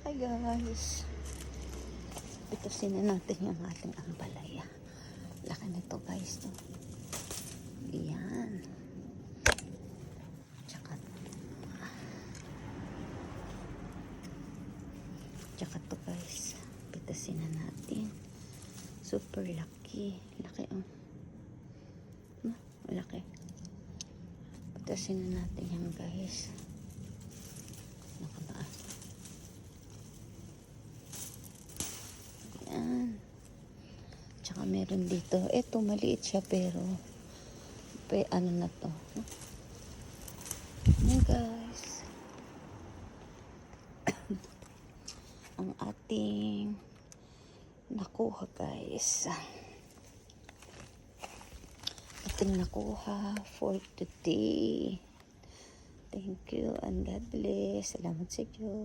Hi guys. Pitasin na natin yung ating ampalaya. Laki nito guys. No? Yan. Tsaka to guys. Pitasin na natin. Super laki. Laki oh. Laki. Pitasin na natin yan guys. Nakabaan. Yan. Tsaka meron dito. Eto maliit siya pero ano na to. Yan guys. Ang ating nakuha guys. Ating nakuha for today. Thank you and God bless. Salamat sa Diyos.